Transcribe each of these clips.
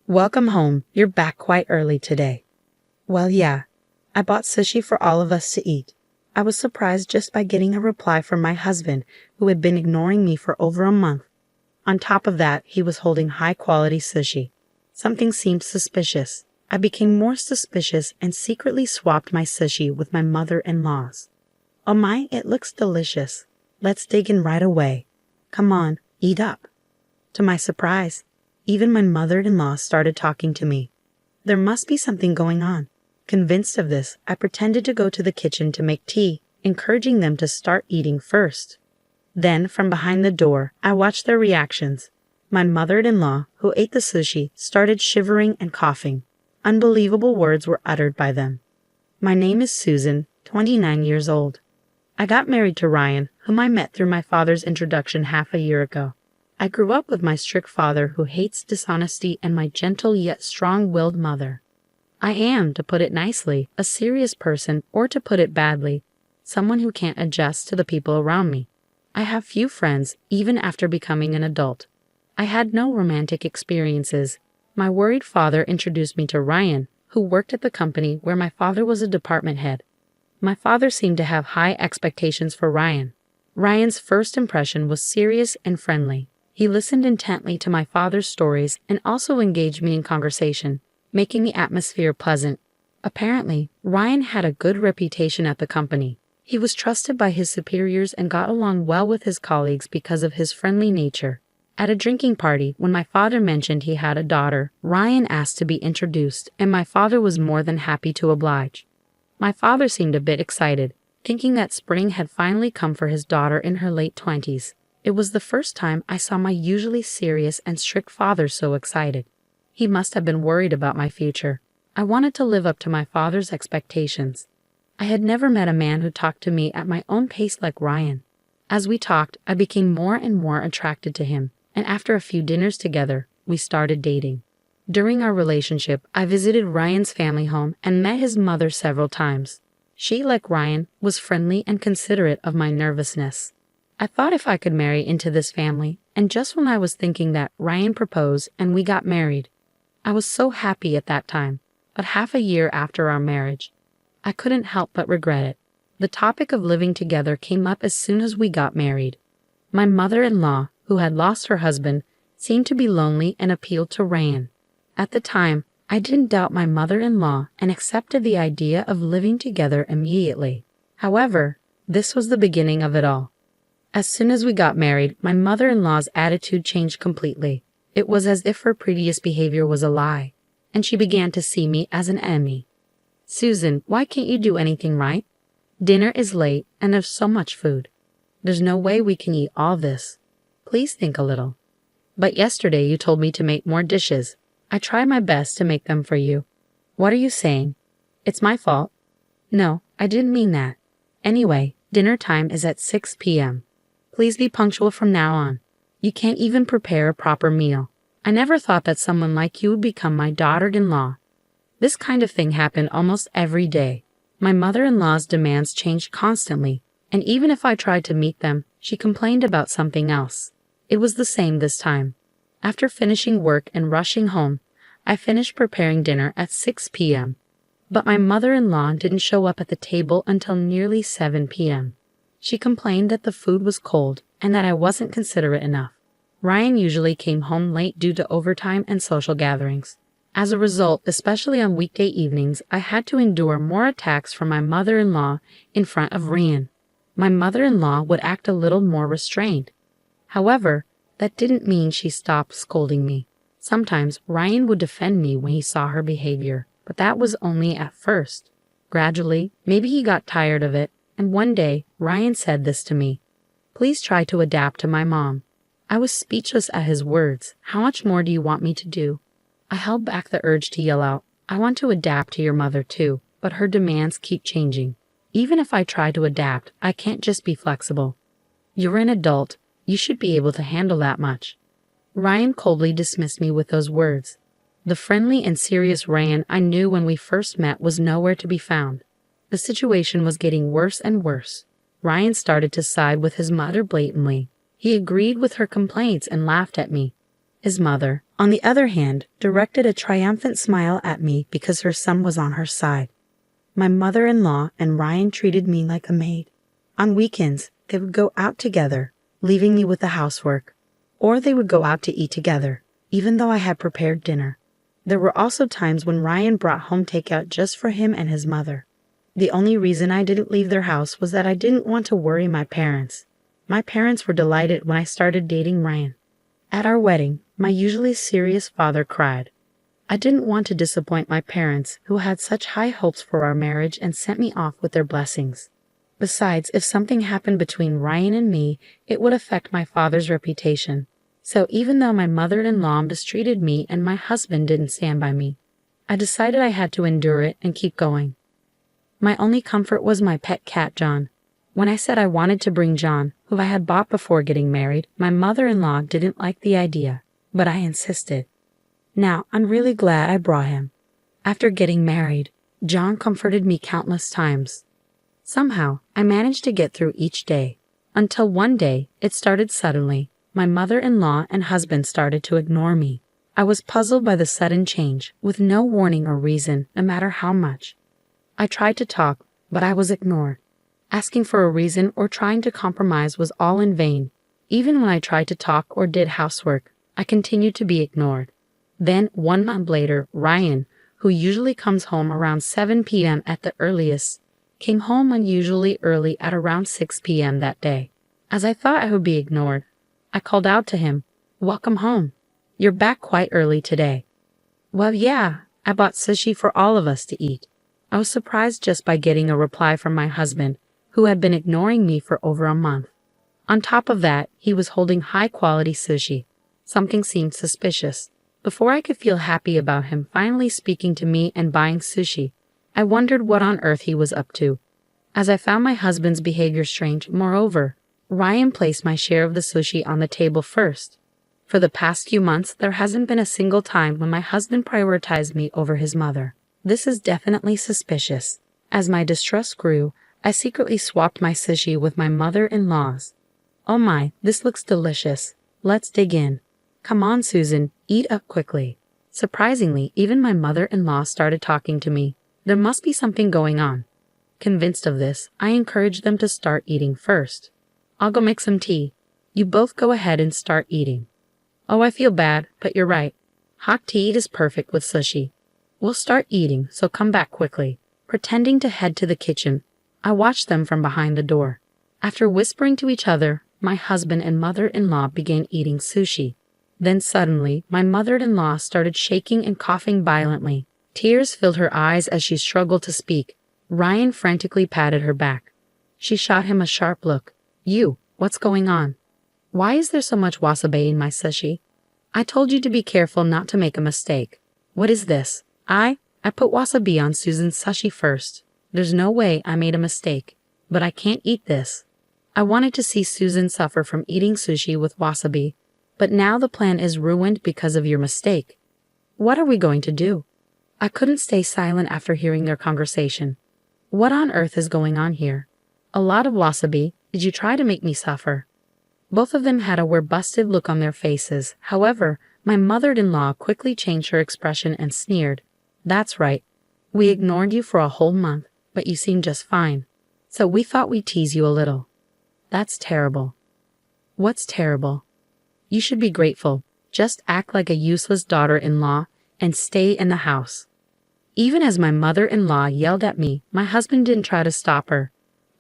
Welcome home. You're back quite early today. Well, yeah, I bought sushi for all of us to eat. I was surprised just by getting a reply from my husband, who had been ignoring me for over a month. On top of that, he was holding high-quality sushi. Something seemed suspicious. I became more suspicious and secretly swapped my sushi with my mother-in-law's. Oh my, it looks delicious. Let's dig in right away. Come on, eat up. To my surprise, even my mother-in-law started talking to me. There must be something going on. Convinced of this, I pretended to go to the kitchen to make tea, encouraging them to start eating first. Then, from behind the door, I watched their reactions. My mother-in-law, who ate the sushi, started shivering and coughing. Unbelievable words were uttered by them. My name is Susan, 29 years old. I got married to Ryan, whom I met through my father's introduction half a year ago. I grew up with my strict father who hates dishonesty and my gentle yet strong-willed mother. I am, to put it nicely, a serious person, or to put it badly, someone who can't adjust to the people around me. I have few friends, even after becoming an adult. I had no romantic experiences. My worried father introduced me to Ryan, who worked at the company where my father was a department head. My father seemed to have high expectations for Ryan. Ryan's first impression was serious and friendly. He listened intently to my father's stories and also engaged me in conversation, making the atmosphere pleasant. Apparently, Ryan had a good reputation at the company. He was trusted by his superiors and got along well with his colleagues because of his friendly nature. At a drinking party, when my father mentioned he had a daughter, Ryan asked to be introduced, and my father was more than happy to oblige. My father seemed a bit excited, thinking that spring had finally come for his daughter in her late 20s. It was the first time I saw my usually serious and strict father so excited. He must have been worried about my future. I wanted to live up to my father's expectations. I had never met a man who talked to me at my own pace like Ryan. As we talked, I became more and more attracted to him, and after a few dinners together, we started dating. During our relationship, I visited Ryan's family home and met his mother several times. She, like Ryan, was friendly and considerate of my nervousness. I thought if I could marry into this family, and just when I was thinking that, Ryan proposed and we got married. I was so happy at that time, but half a year after our marriage, I couldn't help but regret it. The topic of living together came up as soon as we got married. My mother-in-law, who had lost her husband, seemed to be lonely and appealed to Ryan. At the time, I didn't doubt my mother-in-law and accepted the idea of living together immediately. However, this was the beginning of it all. As soon as we got married, my mother-in-law's attitude changed completely. It was as if her previous behavior was a lie, and she began to see me as an enemy. Susan, why can't you do anything right? Dinner is late, and there's so much food. There's no way we can eat all this. Please think a little. But yesterday you told me to make more dishes. I try my best to make them for you. What are you saying? It's my fault? No, I didn't mean that. Anyway, dinner time is at 6 p.m. Please be punctual from now on. You can't even prepare a proper meal. I never thought that someone like you would become my daughter-in-law. This kind of thing happened almost every day. My mother-in-law's demands changed constantly, and even if I tried to meet them, she complained about something else. It was the same this time. After finishing work and rushing home, I finished preparing dinner at 6 p.m. But my mother-in-law didn't show up at the table until nearly 7 p.m. She complained that the food was cold and that I wasn't considerate enough. Ryan usually came home late due to overtime and social gatherings. As a result, especially on weekday evenings, I had to endure more attacks from my mother-in-law in front of Ryan. My mother-in-law would act a little more restrained. However, that didn't mean she stopped scolding me. Sometimes Ryan would defend me when he saw her behavior, but that was only at first. Gradually, maybe he got tired of it, and one day, Ryan said this to me. Please try to adapt to my mom. I was speechless at his words. How much more do you want me to do? I held back the urge to yell out, I want to adapt to your mother too, but her demands keep changing. Even if I try to adapt, I can't just be flexible. You're an adult. You should be able to handle that much. Ryan coldly dismissed me with those words. The friendly and serious Ryan I knew when we first met was nowhere to be found. The situation was getting worse and worse. Ryan started to side with his mother blatantly. He agreed with her complaints and laughed at me. His mother, on the other hand, directed a triumphant smile at me because her son was on her side. My mother-in-law and Ryan treated me like a maid. On weekends, they would go out together, leaving me with the housework. Or they would go out to eat together, even though I had prepared dinner. There were also times when Ryan brought home takeout just for him and his mother. The only reason I didn't leave their house was that I didn't want to worry my parents. My parents were delighted when I started dating Ryan. At our wedding, my usually serious father cried. I didn't want to disappoint my parents, who had such high hopes for our marriage and sent me off with their blessings. Besides, if something happened between Ryan and me, it would affect my father's reputation. So even though my mother-in-law mistreated me and my husband didn't stand by me, I decided I had to endure it and keep going. My only comfort was my pet cat, John. When I said I wanted to bring John, who I had bought before getting married, my mother-in-law didn't like the idea, but I insisted. Now, I'm really glad I brought him. After getting married, John comforted me countless times. Somehow, I managed to get through each day, until one day, it started suddenly. My mother-in-law and husband started to ignore me. I was puzzled by the sudden change, with no warning or reason, no matter how much. I tried to talk, but I was ignored. Asking for a reason or trying to compromise was all in vain. Even when I tried to talk or did housework, I continued to be ignored. Then, 1 month later, Ryan, who usually comes home around 7 p.m. at the earliest, came home unusually early at around 6 p.m. that day. As I thought I would be ignored, I called out to him, "Welcome home. You're back quite early today." "Well, yeah, I bought sushi for all of us to eat." I was surprised just by getting a reply from my husband, who had been ignoring me for over a month. On top of that, he was holding high-quality sushi. Something seemed suspicious. Before I could feel happy about him finally speaking to me and buying sushi, I wondered what on earth he was up to. As I found my husband's behavior strange, moreover, Ryan placed my share of the sushi on the table first. For the past few months, there hasn't been a single time when my husband prioritized me over his mother. This is definitely suspicious. As my distrust grew, I secretly swapped my sushi with my mother-in-law's. "Oh my, this looks delicious. Let's dig in. Come on, Susan, eat up quickly." Surprisingly, even my mother-in-law started talking to me. There must be something going on. Convinced of this, I encouraged them to start eating first. "I'll go make some tea. You both go ahead and start eating." "Oh, I feel bad, but you're right. Hot tea is perfect with sushi. We'll start eating, so come back quickly." Pretending to head to the kitchen, I watched them from behind the door. After whispering to each other, my husband and mother-in-law began eating sushi. Then suddenly, my mother-in-law started shaking and coughing violently. Tears filled her eyes as she struggled to speak. Ryan frantically patted her back. She shot him a sharp look. "You, what's going on? Why is there so much wasabi in my sushi? I told you to be careful not to make a mistake. What is this? I put wasabi on Susan's sushi first. There's no way I made a mistake, but I can't eat this. I wanted to see Susan suffer from eating sushi with wasabi, but now the plan is ruined because of your mistake. What are we going to do?" I couldn't stay silent after hearing their conversation. What on earth is going on here? "A lot of wasabi. Did you try to make me suffer?" Both of them had a we're-busted look on their faces. However, my mother-in-law quickly changed her expression and sneered. "That's right. We ignored you for a whole month, but you seemed just fine. So we thought we'd tease you a little." "That's terrible." "What's terrible?" "You should be grateful. Just act like a useless daughter-in-law and stay in the house." Even as my mother-in-law yelled at me, my husband didn't try to stop her.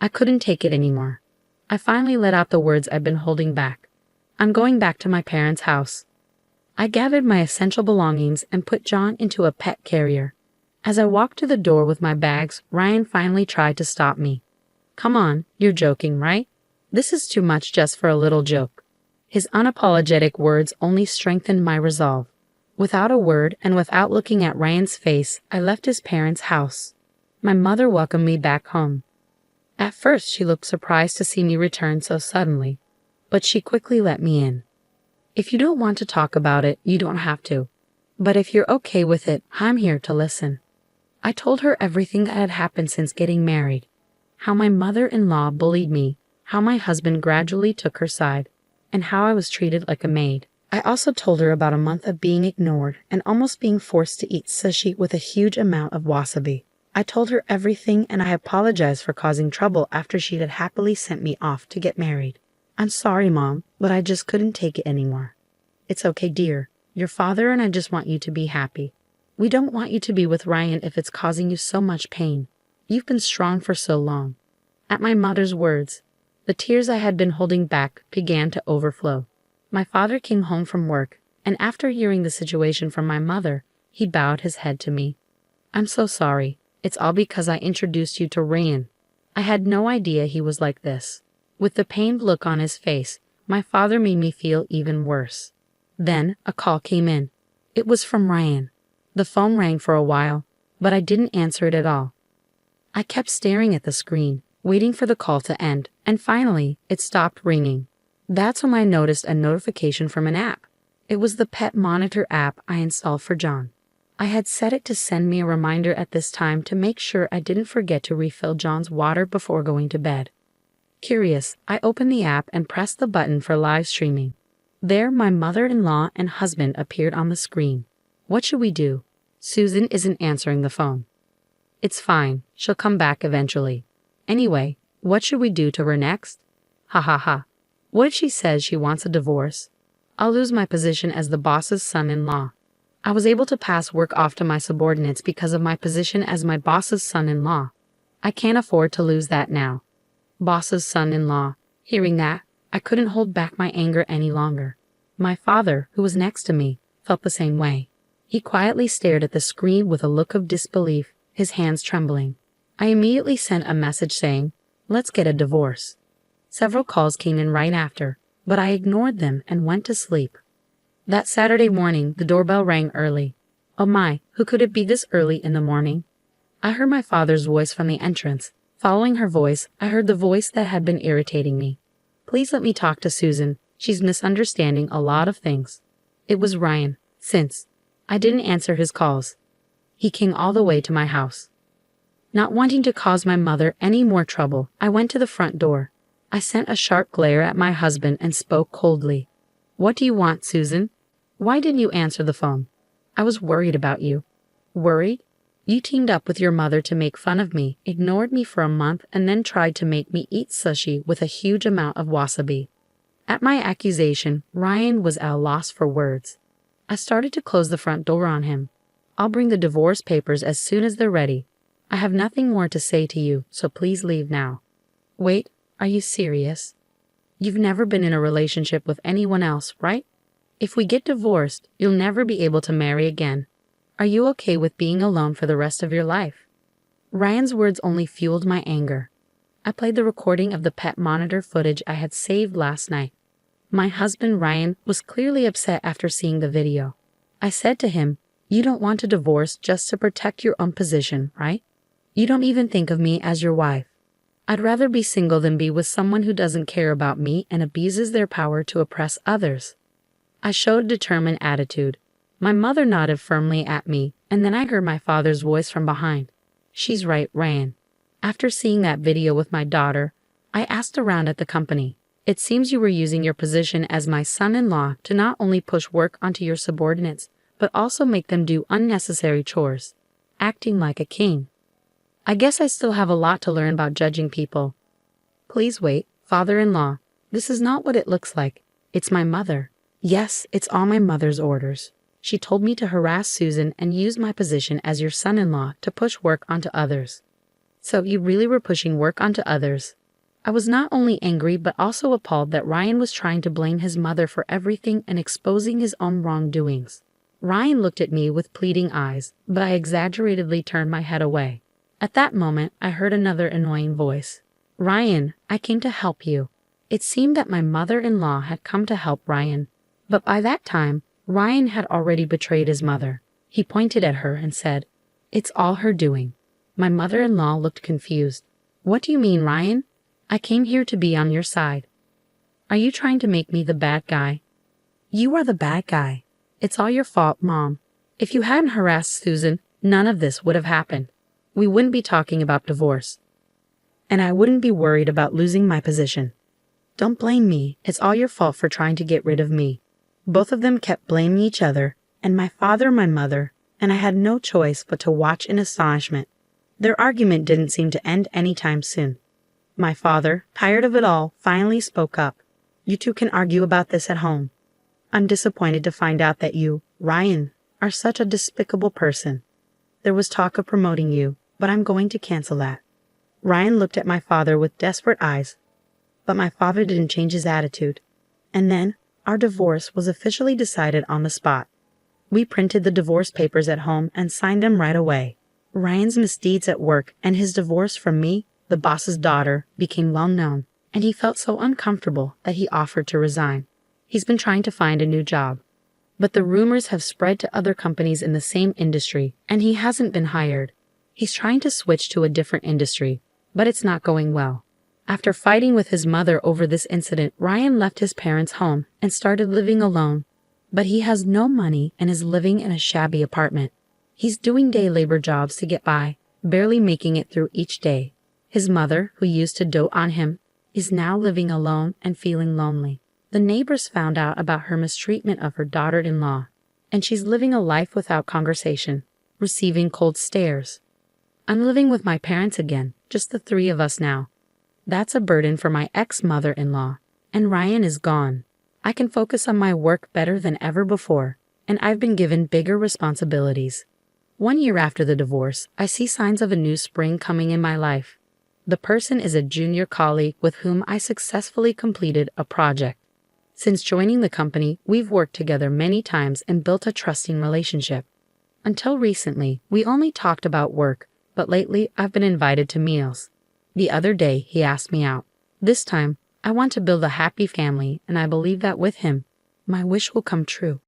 I couldn't take it anymore. I finally let out the words I'd been holding back. "I'm going back to my parents' house." I gathered my essential belongings and put John into a pet carrier. As I walked to the door with my bags, Ryan finally tried to stop me. "Come on, you're joking, right? This is too much just for a little joke." His unapologetic words only strengthened my resolve. Without a word and without looking at Ryan's face, I left his parents' house. My mother welcomed me back home. At first, she looked surprised to see me return so suddenly, but she quickly let me in. "If you don't want to talk about it, you don't have to. But if you're okay with it, I'm here to listen." I told her everything that had happened since getting married. How my mother-in-law bullied me, how my husband gradually took her side, and how I was treated like a maid. I also told her about a month of being ignored and almost being forced to eat sushi with a huge amount of wasabi. I told her everything and I apologized for causing trouble after she had happily sent me off to get married. I'm sorry, Mom, but I just couldn't take it anymore. It's okay, dear. Your father and I just want you to be happy. We don't want you to be with Ryan if it's causing you so much pain. You've been strong for so long. At my mother's words, the tears I had been holding back began to overflow. My father came home from work, and after hearing the situation from my mother, he bowed his head to me. I'm so sorry. It's all because I introduced you to Ryan. I had no idea he was like this. With the pained look on his face, my father made me feel even worse. Then a call came in. It was from Ryan. The phone rang for a while, but I didn't answer it at all. I kept staring at the screen, waiting for the call to end, and finally, it stopped ringing. That's when I noticed a notification from an app. It was the pet monitor app I installed for John. I had set it to send me a reminder at this time to make sure I didn't forget to refill John's water before going to bed. Curious, I opened the app and pressed the button for live streaming. There, my mother-in-law and husband appeared on the screen. What should we do? Susan isn't answering the phone. It's fine, she'll come back eventually. Anyway, what should we do to her next? Ha ha ha. What if she says she wants a divorce? I'll lose my position as the boss's son-in-law. I was able to pass work off to my subordinates because of my position as my boss's son-in-law. I can't afford to lose that now. Boss's son-in-law. Hearing that, I couldn't hold back my anger any longer. My father, who was next to me, felt the same way. He quietly stared at the screen with a look of disbelief, his hands trembling. I immediately sent a message saying, "Let's get a divorce." Several calls came in right after, but I ignored them and went to sleep. That Saturday morning, the doorbell rang early. Oh my, who could it be this early in the morning? I heard my father's voice from the entrance. Following her voice, I heard the voice that had been irritating me. Please let me talk to Susan. She's misunderstanding a lot of things. It was Ryan, since I didn't answer his calls. He came all the way to my house. Not wanting to cause my mother any more trouble, I went to the front door. I sent a sharp glare at my husband and spoke coldly. What do you want, Susan? Why didn't you answer the phone? I was worried about you. Worried? You teamed up with your mother to make fun of me, ignored me for a month, and then tried to make me eat sushi with a huge amount of wasabi. At my accusation, Ryan was at a loss for words. I started to close the front door on him. I'll bring the divorce papers as soon as they're ready. I have nothing more to say to you, so please leave now. Wait, are you serious? You've never been in a relationship with anyone else, right? If we get divorced, you'll never be able to marry again. Are you okay with being alone for the rest of your life? Ryan's words only fueled my anger. I played the recording of the pet monitor footage I had saved last night. My husband Ryan was clearly upset after seeing the video. I said to him, "You don't want a divorce just to protect your own position, right? You don't even think of me as your wife. I'd rather be single than be with someone who doesn't care about me and abuses their power to oppress others." I showed a determined attitude. My mother nodded firmly at me, and then I heard my father's voice from behind. "She's right, Ryan. After seeing that video with my daughter, I asked around at the company. It seems you were using your position as my son-in-law to not only push work onto your subordinates, but also make them do unnecessary chores, acting like a king. I guess I still have a lot to learn about judging people." "Please wait, father-in-law. This is not what it looks like. It's my mother. Yes, it's all my mother's orders. She told me to harass Susan and use my position as your son-in-law to push work onto others." "So you really were pushing work onto others?" I was not only angry but also appalled that Ryan was trying to blame his mother for everything and exposing his own wrongdoings. Ryan looked at me with pleading eyes, but I exaggeratedly turned my head away. At that moment, I heard another annoying voice. "Ryan, I came to help you." It seemed that my mother-in-law had come to help Ryan, but by that time, Ryan had already betrayed his mother. He pointed at her and said, "It's all her doing." My mother-in-law looked confused. "What do you mean, Ryan? I came here to be on your side. Are you trying to make me the bad guy?" "You are the bad guy. It's all your fault, Mom. If you hadn't harassed Susan, none of this would have happened. We wouldn't be talking about divorce. And I wouldn't be worried about losing my position. Don't blame me. It's all your fault for trying to get rid of me." Both of them kept blaming each other, and my father my mother, and I had no choice but to watch in astonishment. Their argument didn't seem to end anytime soon. My father, tired of it all, finally spoke up. "You two can argue about this at home. I'm disappointed to find out that you, Ryan, are such a despicable person. There was talk of promoting you, but I'm going to cancel that." Ryan looked at my father with desperate eyes, but my father didn't change his attitude. And then, our divorce was officially decided on the spot. We printed the divorce papers at home and signed them right away. Ryan's misdeeds at work and his divorce from me, the boss's daughter, became well known, and he felt so uncomfortable that he offered to resign. He's been trying to find a new job. But the rumors have spread to other companies in the same industry, and he hasn't been hired. He's trying to switch to a different industry, but it's not going well. After fighting with his mother over this incident, Ryan left his parents' home and started living alone. But he has no money and is living in a shabby apartment. He's doing day labor jobs to get by, barely making it through each day. His mother, who used to dote on him, is now living alone and feeling lonely. The neighbors found out about her mistreatment of her daughter-in-law, and she's living a life without conversation, receiving cold stares. I'm living with my parents again, just the three of us now. That's a burden for my ex-mother-in-law, and Ryan is gone. I can focus on my work better than ever before, and I've been given bigger responsibilities. 1 year after the divorce, I see signs of a new spring coming in my life. The person is a junior colleague with whom I successfully completed a project. Since joining the company, we've worked together many times and built a trusting relationship. Until recently, we only talked about work, but lately I've been invited to meals. The other day, he asked me out. This time, I want to build a happy family, and I believe that with him, my wish will come true.